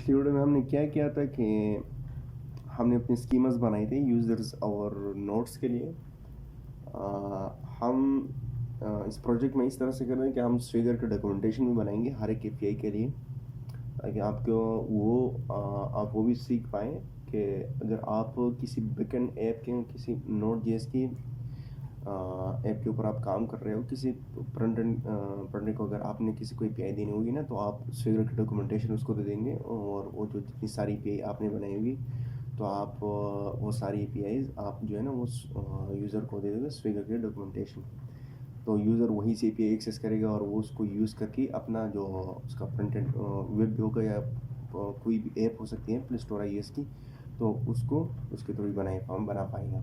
पिछली वीडियो में हमने क्या किया था कि हमने अपने स्कीमर्स बनाए थे यूज़र्स और नोट्स के लिए। हम इस प्रोजेक्ट में इस तरह से कर रहे हैं कि हम स्विगर के डॉक्यूमेंटेशन भी बनाएंगे हर एक एपीआई के लिए, ताकि आपको आप वो भी सीख पाएँ कि अगर आप किसी बैकएंड ऐप के किसी नोड जेएस की ऐप के ऊपर आप काम कर रहे हो, किसी फ्रंट एंड को अगर आपने किसी को एपीआई देनी होगी ना, तो आप स्विगर की डॉक्यूमेंटेशन उसको दे देंगे और वो जो जितनी सारी एपीआई आपने बनाई होगी तो आप वो सारी एपीआईज आप जो है ना वो यूज़र को दे दोगे स्विगर के डॉक्यूमेंटेशन। तो यूज़र वहीं से एपीआई एक्सेस करेगा और वो उसको यूज़ करके अपना जो उसका फ्रंट एंड वेब होगा या कोई भी ऐप हो सकती है प्ले स्टोर आईएस की, तो उसको उसके थ्रू बना पाएगा।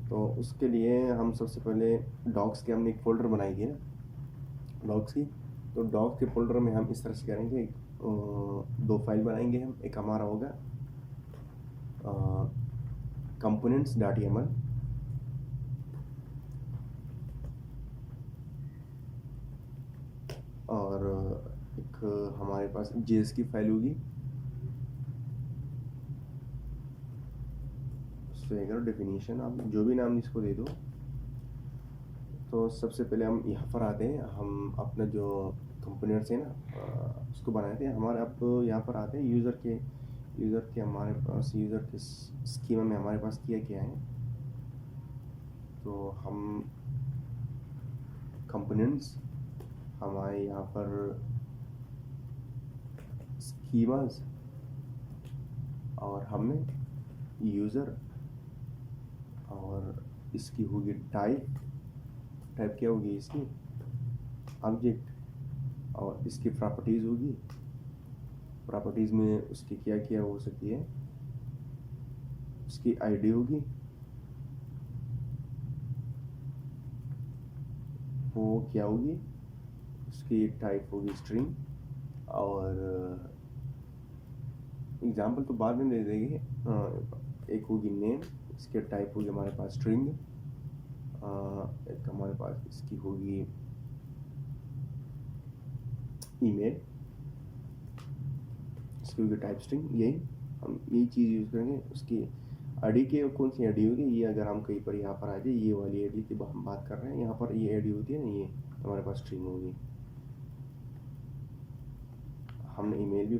तो उसके लिए हम सबसे पहले डॉक्स के हमने एक फ़ोल्डर बनाई थी ना डॉक्स की। तो डॉक्स के फ़ोल्डर में हम इस तरह से करेंगे, दो फाइल बनाएंगे हम। एक हमारा होगा components.yml और एक हमारे पास जेएस की फाइल होगी। स्विगर डेफिनेशन आप जो भी नाम इसको दे दो। तो सबसे पहले हम यहाँ पर आते हैं, हम अपना जो कंपोनेंट्स है ना उसको बनाते हैं। हमारे अब यहाँ पर आते हैं यूज़र के हमारे पास यूज़र के स्कीमा में हमारे पास क्या है। तो हम कंपोनेंट्स हमारे यहाँ पर स्कीमास और हमें यूज़र और इसकी होगी टाइप क्या होगी इसकी ऑब्जेक्ट और इसकी प्रॉपर्टीज़ होगी। प्रॉपर्टीज़ में उसकी क्या हो सकती है, उसकी आईडी होगी, वो क्या होगी, उसकी टाइप होगी स्ट्रिंग और एग्जांपल तो बाद में दे देंगे। एक होगी नेम, इसके टाइप होगी हमारे पास स्ट्रिंग। एक हमारे पास इसकी होगी ईमेल, इसकी होगी टाइप स्ट्रिंग। यही चीज़ यूज़ करेंगे। उसकी आईडी के कौन सी आईडी होगी, ये अगर हम कहीं पर यहाँ पर आ जाए, ये वाली आईडी की हम बात कर रहे हैं, यहाँ पर ये आईडी होती है ना, ये हमारे पास स्ट्रिंग होगी। हमने ईमेल भी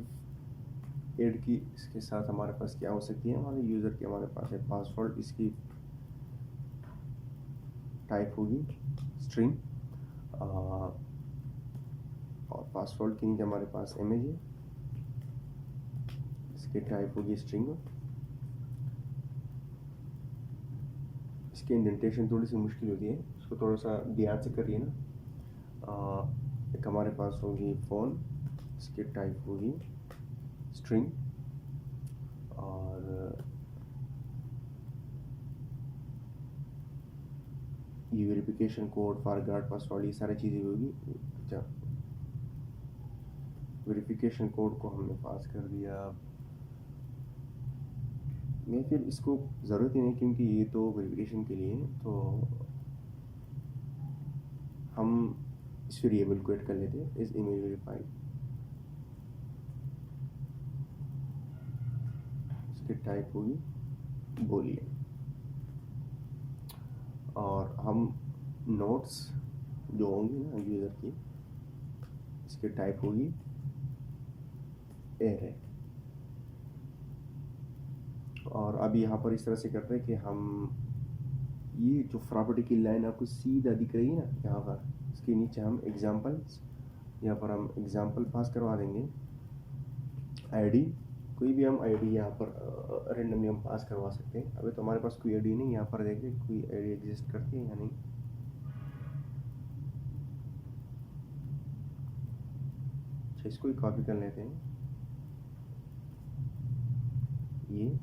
ऐड की, इसके साथ हमारे पास क्या हो सकती है, हमारे यूज़र की हमारे पास है पासवर्ड, इसकी टाइप होगी स्ट्रिंग और पासवर्ड के नीचे हमारे पास इमेज है, इसकी टाइप होगी स्ट्रिंग। इसकी इंडेंटेशन थोड़ी सी मुश्किल होती है, इसको थोड़ा सा ध्यान से करिए ना। एक हमारे पास होगी फ़ोन, इसकी टाइप होगी स्ट्रिंग और ये वेरिफिकेशन कोड फॉरगॉट पासवर्ड ये सारी चीज़ें होगी। अच्छा, वेरिफिकेशन कोड को हमने पास कर दिया। मैं फिर इसको ज़रूरत ही नहीं, क्योंकि ये तो वेरिफिकेशन के लिए है, तो हम इस वेरिएबल को ऐड कर लेते हैं इस इमेज वेरीफाइड। इसकी टाइप होगी बूलियन और हम नोट्स जो होंगी ना यूज़र की, इसकी टाइप होगी एरे। और अब यहाँ पर इस तरह से करते हैं कि हम ये जो प्रॉपर्टी की लाइन आपको सीधा दिख रही है ना यहाँ पर, इसके नीचे हम एग्जाम्पल्स, यहाँ पर हम एग्जाम्पल पास करवा देंगे। आईडी कोई भी हम आईडी यहाँ पर रेंडमली हम पास करवा सकते हैं। अभी तो हमारे पास कोई आईडी नहीं, यहाँ पर देखते कोई आईडी एग्जिस्ट करती है या नहीं। अच्छा, इसको ही कॉपी कर लेते हैं। ये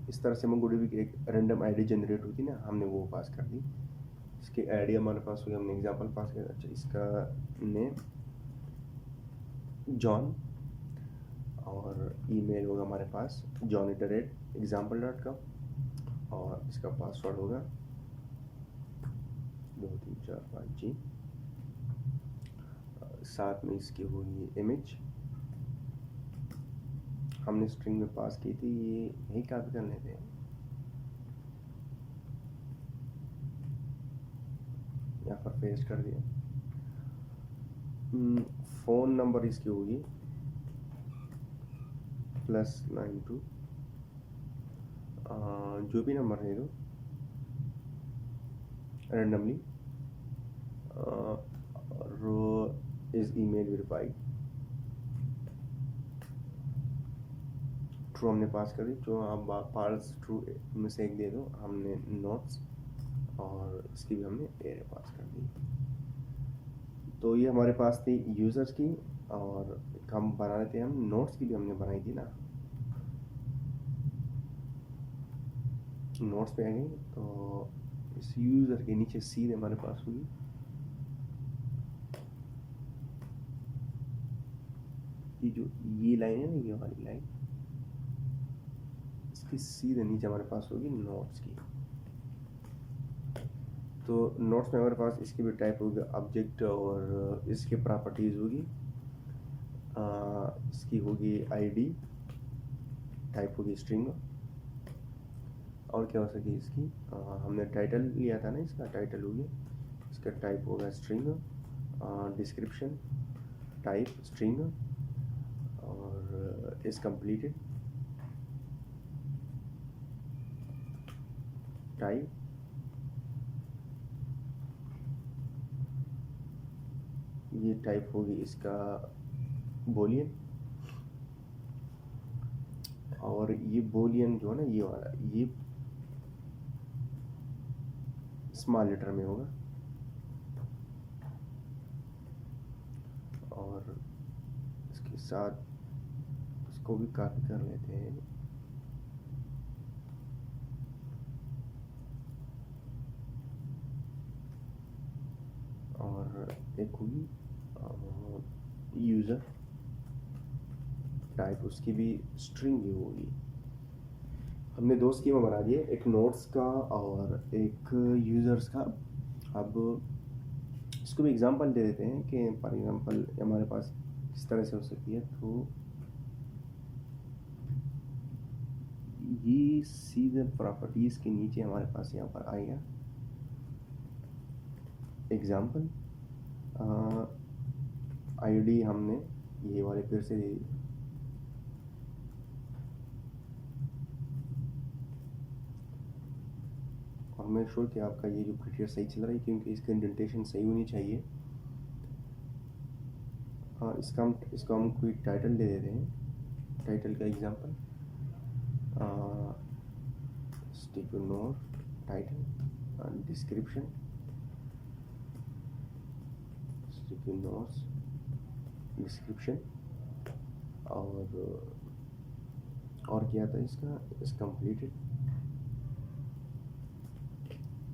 इस तरह से मंगोडी भी एक रैंडम आईडी जनरेट होती ना, हमने वो पास कर दी। इसकी आईडी हमारे पास हुई, हमने एग्जांपल पास किया। अच्छा, इसका नेम जॉन और ईमेल होगा हमारे पास john@example.com और इसका पासवर्ड होगा 2345G। साथ में इसकी होगी इमेज हमने स्ट्रिंग में पास की थी, ये यही कॉपी कर लेते हैं, यहाँ पर पेस्ट कर दिया। फ़ोन नंबर इसकी होगी +92, जो भी नंबर है दो randomly, row is email verified, true हमने पास कर दी, जो आप पास ट्रू में से एक दे दो, हमने नोट्स, और इसकी भी हमने एरे पास कर दी। तो ये हमारे पास थी यूज़र्स की, और हम बना लेते हैं, हम नोट्स की भी हमने बनाई थी ना, नोट्स पे आ गई। तो इस यूज़र के नीचे सीधे हमारे पास होगी ये जो ये लाइन है ना, ये वाली लाइन, इसके सीधे नीचे हमारे पास होगी नोट्स की। तो नोट्स में हमारे पास इसकी भी टाइप होगी ऑब्जेक्ट, और इसके प्रॉपर्टीज़ होगी, इसकी होगी आईडी, टाइप होगी स्ट्रिंग, और क्या हो सके इसकी, हमने टाइटल लिया था ना, इसका टाइटल होगी, इसका टाइप होगा स्ट्रिंग, डिस्क्रिप्शन टाइप स्ट्रिंग, और इज कंप्लीटेड टाइप, ये टाइप होगी इसका बोलियन, और ये बोलियन जो है ना, ये वाला, ये स्मॉल लेटर में होगा, और इसके साथ इसको भी कॉपी कर लेते हैं, और एक होगी यूज़र टाइप, उसकी भी स्ट्रिंग ही होगी। हमने दो स्कीमा बना दिए, एक नोट्स का और एक यूज़र्स का। अब इसको भी एग्जांपल दे देते हैं कि फॉर एग्जांपल हमारे पास किस तरह से हो सकती है। तो ये सीधे प्रॉपर्टीज़ के नीचे हमारे पास यहाँ पर आएगा एग्जांपल, आईडी हमने ये वाले फिर से दे दी, और मेक श्योर कि आपका ये जो प्रिंटर सही चल रहा है, क्योंकि इसका इंडेंटेशन सही होनी चाहिए। इसको हम कोई टाइटल दे देते हैं, टाइटल का example stick note title, description stick notes description, और क्या था इसका, is completed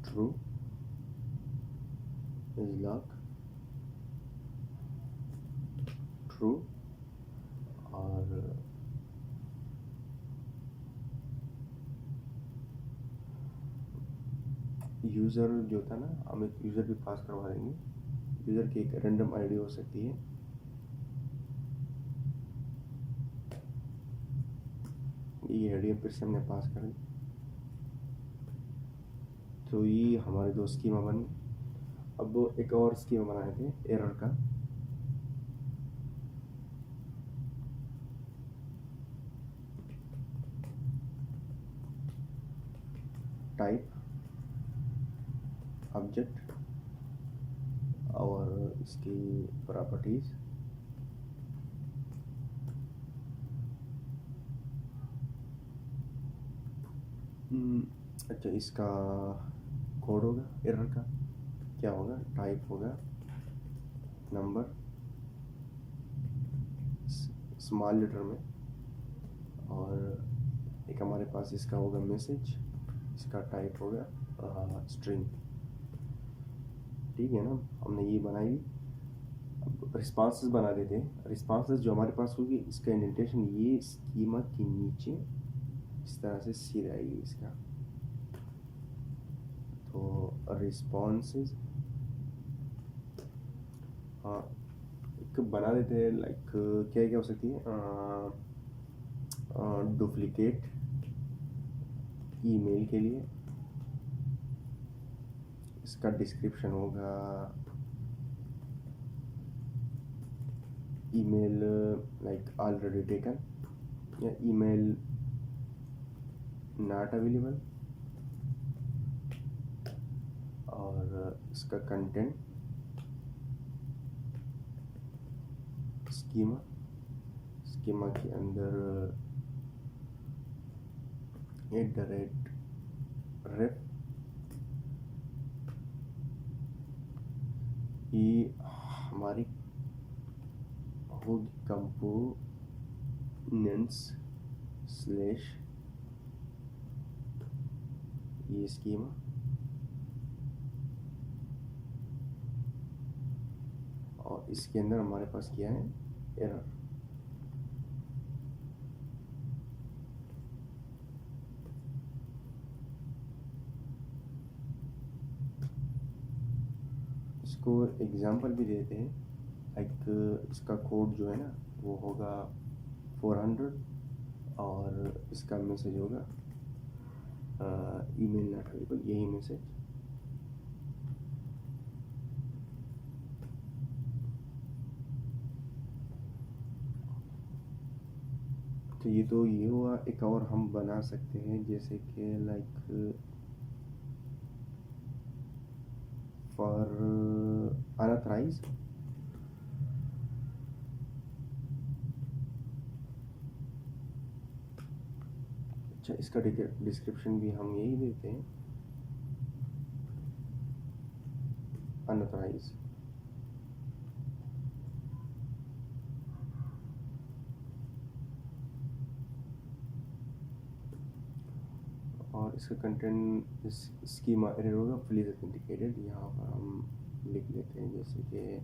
true is lock true, और यूज़र जो था ना, हम एक यूज़र भी पास करवा देंगे, यूज़र की एक रैंडम आईडी हो सकती है, ये आईडी फिर से हमने पास कर दी। तो ये हमारे दो स्कीमा बनी। अब एक और स्कीमा बनाए थे एरर का, टाइप ऑब्जेक्ट और इसकी प्रॉपर्टीज, अच्छा इसका कोड होगा एरर का, क्या होगा, टाइप होगा नंबर स्मॉल लेटर में, और एक हमारे पास इसका होगा मैसेज, इसका टाइप होगा स्ट्रिंग। ठीक है ना, हमने ये बनाई। अब रिस्पॉन्सेस बना देते हैं। रिस्पॉन्सेस जो हमारे पास होगी, इसका इंडेंटेशन ये स्कीमा के नीचे इस तरह से सीधा आएगी इसका। तो रिस्पॉन्सेस हाँ एक बना देते हैं, लाइक क्या क्या हो सकती है, डुप्लीकेट ईमेल के लिए इसका डिस्क्रिप्शन होगा ईमेल लाइक ऑलरेडी टेकन या ईमेल नॉट अवेलेबल, और इसका कंटेंट स्कीमा के अंदर @ref ये हमारी होगी कंपोनेंट्स स्लैश ये स्कीमा, और इसके अंदर हमारे पास क्या है एरर। इसको एग्जांपल भी देते हैं, लाइक इसका कोड जो है ना वो होगा 400 और इसका मैसेज होगा ईमेल नॉट अवेलेबल, यही मैसेज। तो ये हुआ। एक और हम बना सकते हैं जैसे कि लाइक फॉर अनऑथराइज्ड, अच्छा इसका डिस्क्रिप्शन भी हम यही देते हैं अनऑथराइज्ड, और इसका कंटेंट स्कीमा एरर होगा प्लीज ऑथेंटिकेटेड। यहाँ पर हम लिख लेते हैं जैसे कि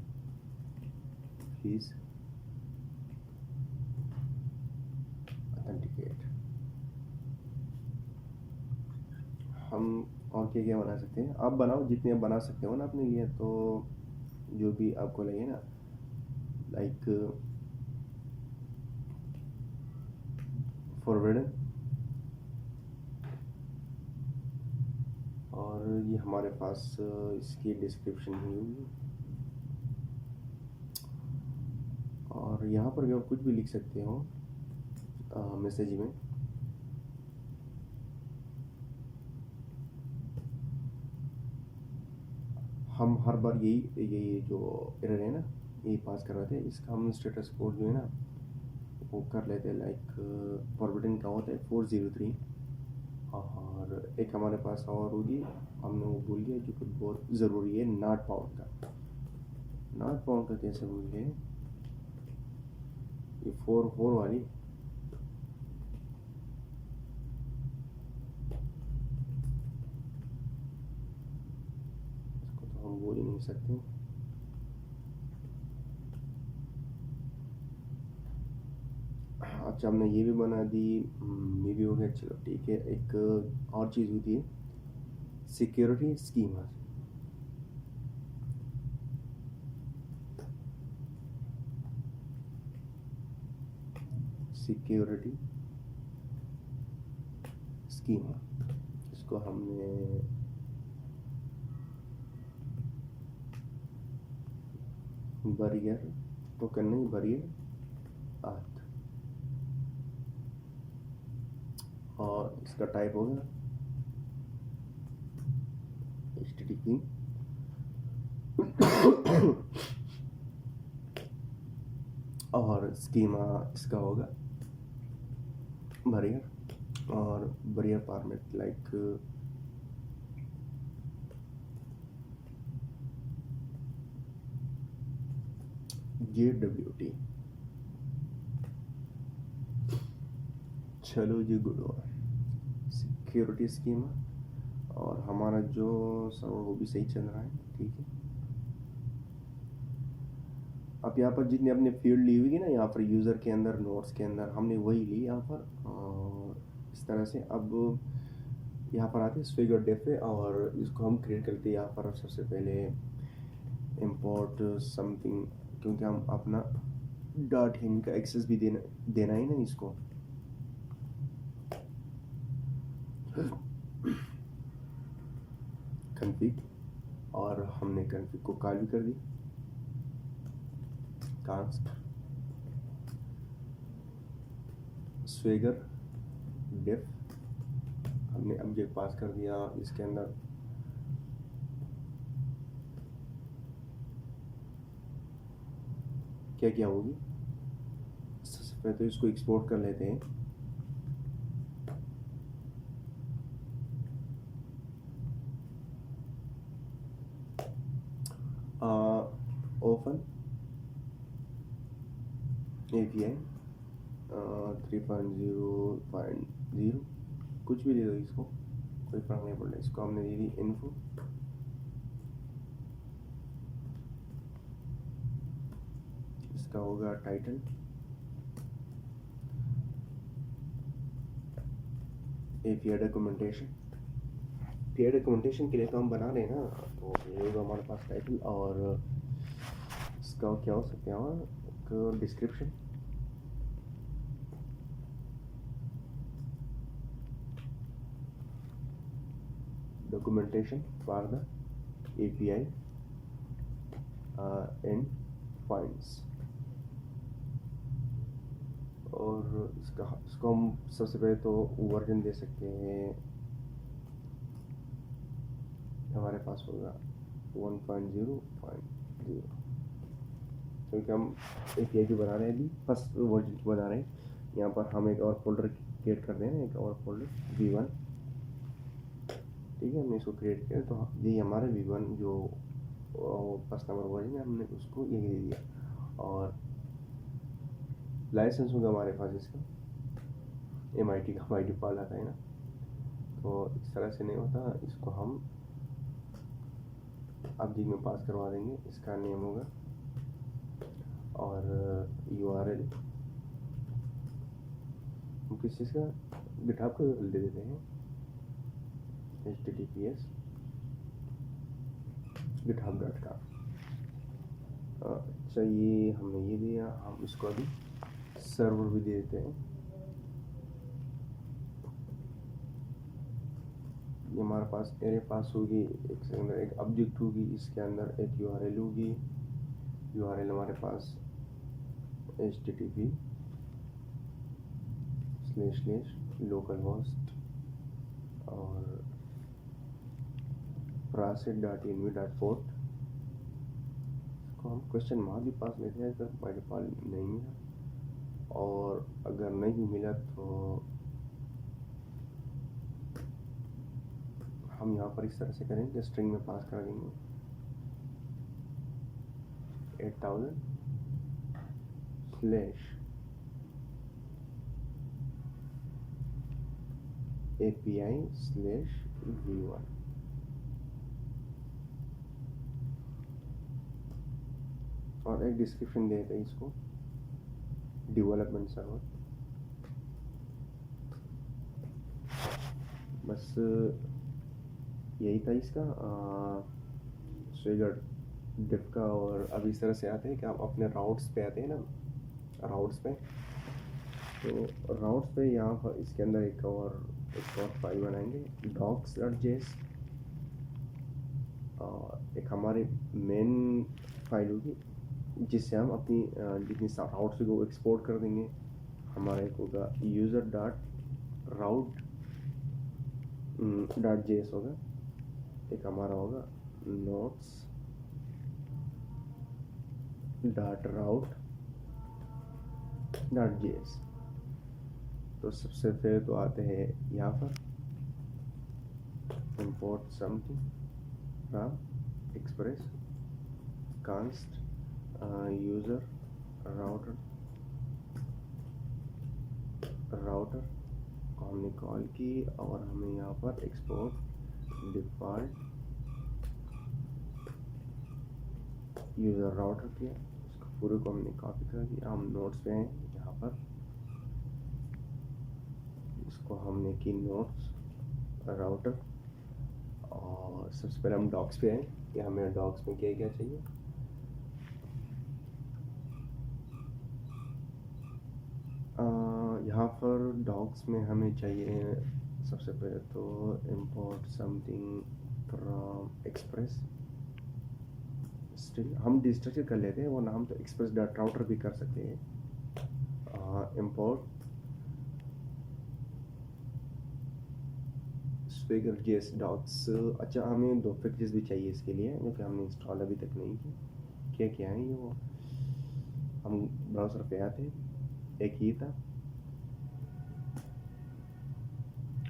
प्लीज ऑथेंटिकेट। हम और क्या क्या बना सकते हैं, आप बनाओ जितने आप बना सकते हो ना अपने लिए, तो जो भी आपको लगे ना, लाइक फॉरवर्ड, और ये हमारे पास इसकी डिस्क्रिप्शन ही होगी, और यहाँ पर भी आप कुछ भी लिख सकते हो मैसेज में। हम हर बार यही जो एरर है ना यही पास करवाते हैं, इसका हम स्टेटस कोड जो है ना वो कर लेते हैं, लाइक फॉरवर्डिंग का होता है 403, और एक हमारे पास और होगी, हमने वो भूल गया जो कि बहुत ज़रूरी है, नॉट पाउंड का। नॉट पाउंड का कैसे भूल गए, ये 4 वाली, इसको तो हम बोल ही नहीं सकते। अच्छा हमने ये भी बना दी, ये भी हो गया, चलो ठीक है। एक और चीज़ होती है सिक्योरिटी स्कीमा। सिक्योरिटी स्कीमा, इसको हमने बैरियर तो करना ही, बैरियर आर्थ, और इसका टाइप होगा HTTP और स्कीमा इसका होगा बैरियर, और बैरियर फॉर्मेट लाइक JWT। चलो जी, गुड हुआ सिक्योरिटी स्कीमा, और हमारा जो सर्वर वो भी सही चल रहा है, ठीक है। अब यहाँ पर जितने अपने फील्ड ली हुई ना, यहाँ पर यूज़र के अंदर नोट्स के अंदर हमने वही ली यहाँ पर, और इस तरह से अब यहाँ पर आते हैं स्विगर डेफ पे, और इसको हम क्रिएट करते हैं यहाँ पर सबसे पहले इम्पोर्ट समथिंग, क्योंकि हम अपना डॉट इन का एक्सेस भी देना ही ना इसको, कन्फिग, और हमने कन्फिग को कॉल भी कर दी। कांस्ट स्वेगर डेफ, हमने ऑब्जेक्ट पास कर दिया। इसके अंदर क्या क्या होगी, सबसे पहले तो इसको एक्सपोर्ट कर लेते हैं। ओपन API 3.0.0, कुछ भी दे दो इसको, कोई फर्क नहीं पड़ता। इसको हमने दे दी इन्फो, इसका होगा title, API documentation. API documentation के लिए तो हम बना रहे हैं ना, तो ये होगा हमारे पास टाइटल, और इसका क्या हो सकता है एक description, documentation for the API and finds। और इसको हम सबसे पहले तो वर्जन दे सकते हैं, हमारे पास होगा 1.0.0, क्योंकि हम API जो बना रहे हैं अभी फर्स्ट वर्जन की बना रहे हैं। यहाँ पर हम एक और फोल्डर क्रिएट कर दें, एक और फोल्डर V1, ठीक है। हमने इसको क्रिएट किया, तो ये हमारे V1 जो फर्स्ट नंबर वर्जन है, हमने उसको यही दे दिया। और लाइसेंस होगा हमारे पास इसका MIT का बाई डिफ़ॉल्ट आता है ना, तो इस तरह से नहीं होता। इसको हम ऑब्जेक्ट में पास करवा देंगे। इसका नेम होगा और URL हम किस चीज़ का, गिटहब का URL दे देते हैं, https github.com। अच्छा, ये हमने ये दिया, हम इसको अभी सर्वर भी दे देते हैं। ये हमारे पास एरे पास होगी, इसके अंदर एक ऑब्जेक्ट होगी, इसके अंदर एक URL होगी। URL हमारे पास http//localhost और prasit.env.port। इसको हम क्वेश्चन मार्क भी पास लेते हैं अगर बाई डिफ़ॉल्ट नहीं मिला, और अगर नहीं मिला तो हम यहाँ पर इस तरह से करेंगे, स्ट्रिंग में पास कर देंगे 8000 /API/V1। और एक डिस्क्रिप्शन देते हैं इसको, डेवलपमेंट सर्वर। बस यही था इसका स्वेगर डिफ का। और अब इस तरह से आते हैं कि आप अपने राउट्स पे आते हैं ना, राउट्स पे, तो राउट्स पे यहाँ पर इसके अंदर एक और फाइल बनाएंगे docs.js, और एक हमारी मेन फाइल होगी जिससे हम अपनी जितनी राउट्स को एक्सपोर्ट कर देंगे। हमारा एक होगा user.route.js होगा, एक हमारा होगा notes.route.js। तो सबसे पहले तो आते हैं यहाँ पर import something from express const user router को हमने कॉल की, और हमें यहाँ पर एक्सपोर्ट डिफ़ॉल्ट यूज़र राउटर किया। इसको पूरे को हमने कॉपी कर दिया। हम नोट्स पे हैं, यहाँ पर इसको हमने की नोट्स राउटर, और सबसे पहले हम डॉक्स पे हैं कि हमें डॉक्स में क्या क्या चाहिए। यहाँ पर डॉक्स में हमें चाहिए सबसे पहले तो import something from express, still हम डिस्ट्रक्चर कर लेते हैं, वो नाम तो एक्सप्रेस डॉट राउटर भी कर सकते हैं। import swagger js docs। अच्छा, हमें 2 पैकेजेस भी चाहिए इसके लिए, जो कि हमने इंस्टॉल अभी तक नहीं किया। क्या है ये, वो हम ब्राउज़र पे आते, एक ही था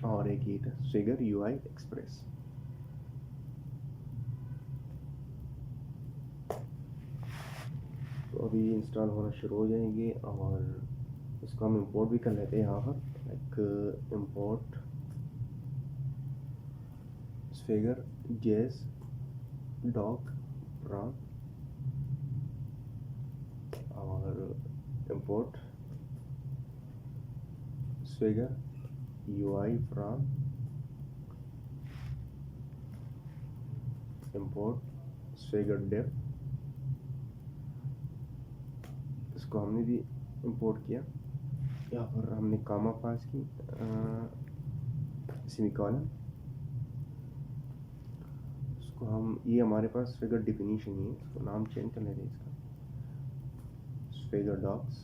और एक ही था swagger UI express। तो अभी इंस्टॉल होना शुरू हो जाएंगे और इसको हम इंपोर्ट भी कर लेते हैं यहाँ पर, like import swagger js doc from और import swagger UI from import swagger dev। इसको हमने भी इंपोर्ट किया, यहाँ पर हमने कामा पास की, सेमीकोलन। इसको हम, ये हमारे पास swagger डिफिनीशन ही है, इसको नाम चेंज कर लेते हैं इसका, swagger docs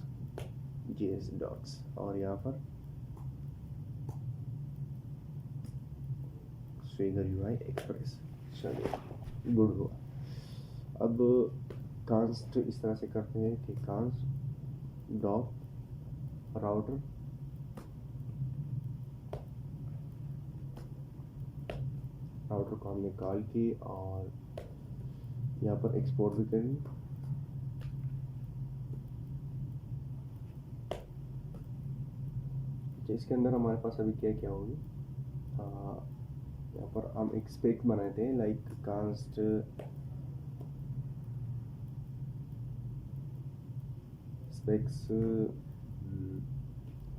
js docs, और यहाँ पर swagger UI express। चलिए, गुड हुआ। अब कांस्ट इस तरह से करते हैं कि कांस्ट डॉक राउटर को हमने कॉल की और यहाँ पर एक्सपोर्ट भी करेंगे। इसके अंदर हमारे पास अभी क्या क्या होगी, यहाँ पर हम एक स्पेक बनाते हैं, like const specs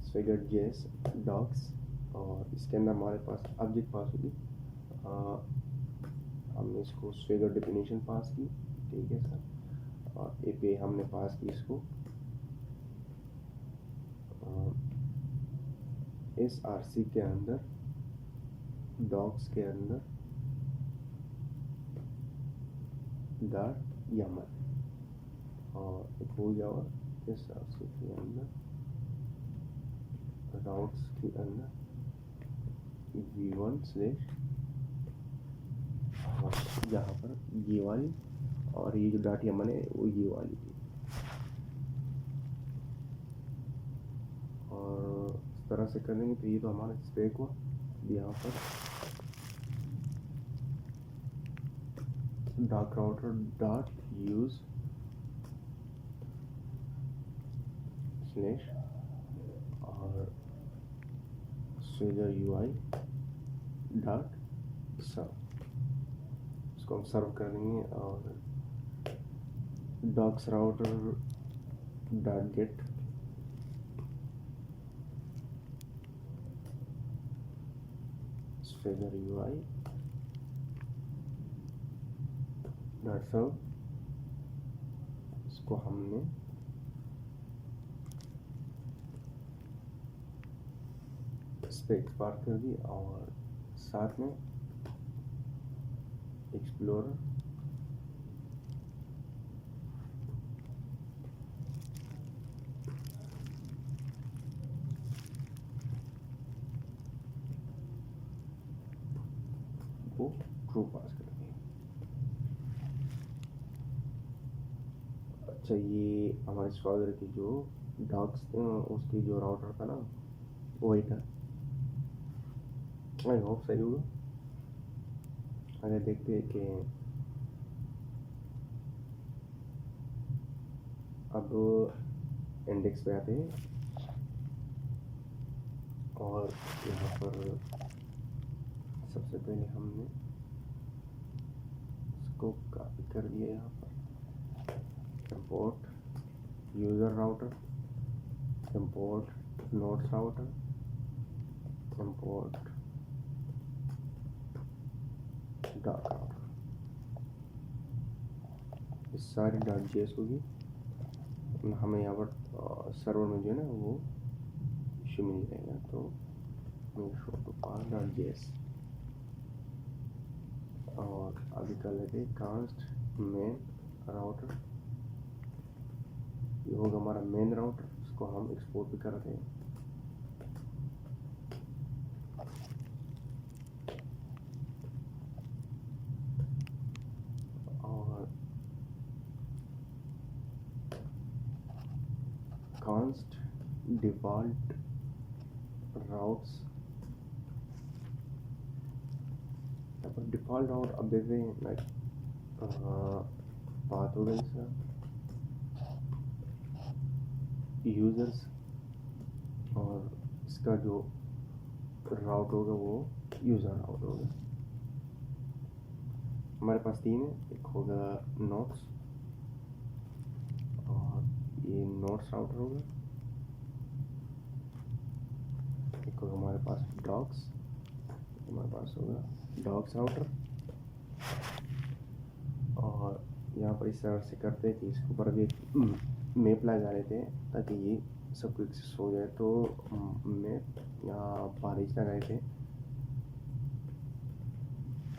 swagger js docs, और इसके अंदर हमारे पास ऑब्जेक्ट पास होगी। हमने इसको swagger डेफिनेशन पास की, ठीक है सर, और API हमने पास की इसको SRC के अंदर, डॉक्स के अंदर डॉट YAML, और एक हो जाओ SRC के अंदर राउट्स के अंदर v1 स्लैश, और यहाँ पर ये वाली, और ये जो डॉट YAML है वो ये वाली थी। और इस तरह से करेंगे तो ये तो हमारा स्पेक हुआ। यहाँ पर doc router dot use slash और swagger UI डॉट सर्व, इसको हम सर्व कर देंगे। और docs router dot get swagger UI dot serve, इसको हमने स्पेक पार कर दी, और साथ में एक्सप्लोरर को ट्रू पास कर देंगे। अच्छा, ये हमारे स्वागत की जो डॉक्स उसकी जो राउटर था ना, वही था। आई होप सही होगा। अगर देखते हैं कि अब इंडेक्स पे आते हैं, और यहाँ पर सबसे पहले हमने इसको कॉपी कर दिया, यहाँ पर import user router, import nodes router, import dot router, इस सारी डॉट जेएस होगी। हमें यहाँ पर सर्वर में जो है ना वो इशू मिल जाएगा, तो मेक शो टू path.js और अभी कर लेते कांस्ट मेन राउटर। ये होगा हमारा मेन राउटर, इसको हम एक्सपोर्ट भी करते हैं। और कांस्ट डिफॉल्ट राउट्स, यहाँ पर डिफॉल्ट राउट अब देख रहे हैं लाइक बात हो गई इसका यूज़र्स, और इसका जो राउट होगा वो यूज़र राउट होगा। हमारे पास तीन है, एक होगा नोट्स और ये नोट्स राउटर होगा, एक होगा हमारे पास डॉक्स, हमारे पास होगा डॉक्स राउटर। और यहाँ पर इस तरह से करते हैं कि इसके ऊपर भी एक मैप लगा लेते हैं ताकि ये सब कुछ हो जाए। तो मैप यहाँ बारिश लगा लेते हैं,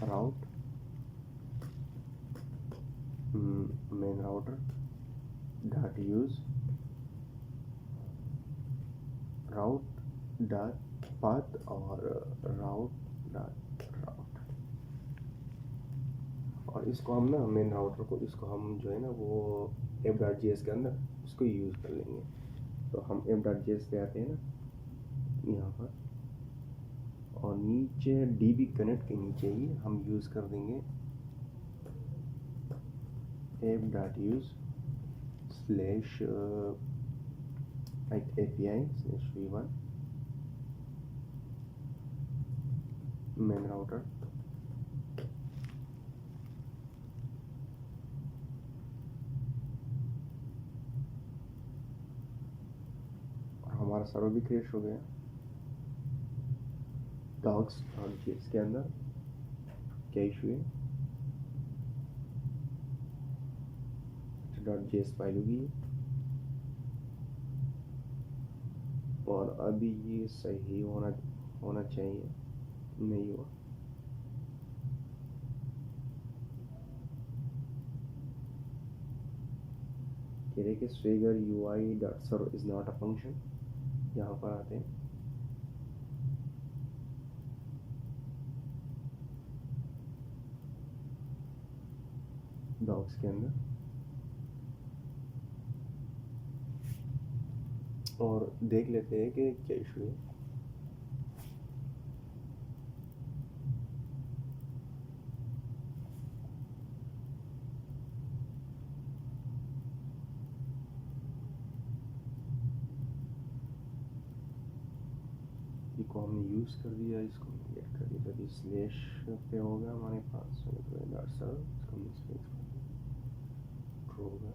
route main router dot use route dot path और राउट डॉट राउट। और इसको हम ना मेन राउटर को इसको हम जो है ना वो app.js के अंदर उसको यूज़ कर लेंगे। तो हम app.js पे आते हैं ना यहाँ पर, और नीचे db कनेक्ट के नीचे ही हम यूज़ कर देंगे app.use slash API slash v1 main router. और हमारा सर्वर भी क्रिएट हो गया docs.js के अंदर। क्या इशू है, .js फाइल होगी और अभी ये सही होना चाहिए, नहीं हुआ। कह रहे कि swagger UI.server is not a function। यहाँ पर आते हैं, डॉक्स के अंदर, और देख लेते हैं कि क्या इशू है। इसको हमने यूज़ कर दिया, इसको गेट कर दिया, तभी स्लैश पे होगा हमारे पास इसको होगा।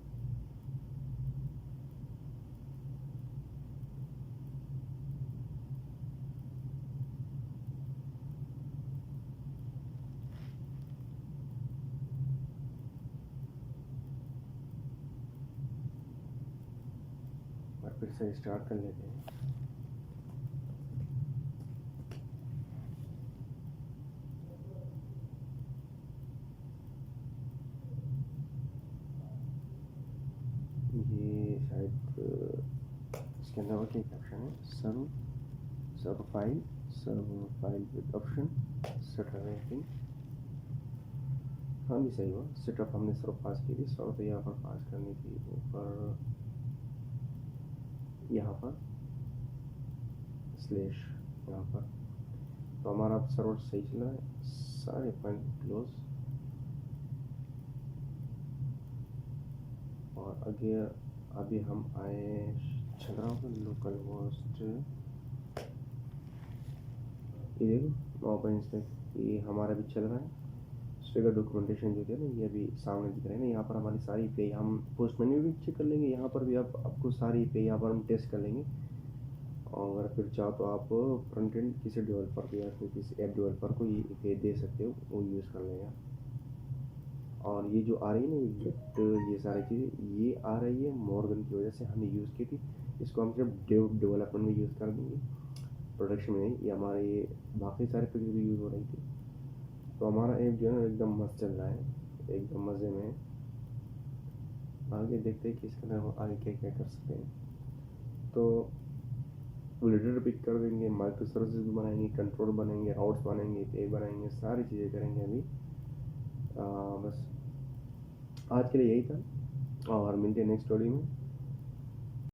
और फिर से स्टार्ट कर लेते हैं। ये शायद इसके अंदर और एक ऑप्शन है, serve file with option set rating. हाँ भी सही हुआ, सेटअप हमने सर्व पास की थी, सर्व तो यहाँ पर पास करनी थी ऊपर, यहाँ पर स्लैश यहाँ पर। तो हमारा अब सर्वर सही चल रहा है, सारे फाइल क्लोज। और आगे अभी हम आए चल रहा हूँ लोकल होस्ट, ये देखो ओपन इंस्टेंस, ये हमारा भी चल रहा है। स्विगर डॉक्यूमेंटेशन जो है ना ये अभी सामने दिख रहे हैं ना, यहाँ पर हमारी सारी पे हम पोस्टमैन में भी चेक कर लेंगे, यहाँ पर भी आप आपको सारी पे यहाँ पर हम टेस्ट कर लेंगे। और अगर फिर चाहो तो आप फ्रंट एंड किसी डेवलपर को या फिर किसी ऐप डेवलपर को ये पे दे सकते हो, वो यूज़ कर लेगा। और ये जो आ रही है ना ये सारी चीज़ें ये आ रही है मॉर्गन की वजह से हमने यूज़ की थी, इसको हम सिर्फ डेवलपमेंट में यूज़ कर देंगे। प्रोडक्शन में ये हमारी बाकी सारे पिक्चर भी यूज़ हो रही थी। तो हमारा ऐप जो है ना एकदम मस्त चल रहा है, एकदम मज़े में। आगे देखते हैं कि इसके अंदर हम आगे क्या क्या कर सकते हैं। तो एडिटर पिक कर देंगे, माइक्रो सर्विसेज भी बनाएंगे, कंट्रोल बनाएंगे, राउट्स बनाएंगे, पे बनाएंगे, सारी चीज़ें करेंगे अभी। बस आज के लिए यही था और मिलते हैं नेक्स्ट स्टोरी में।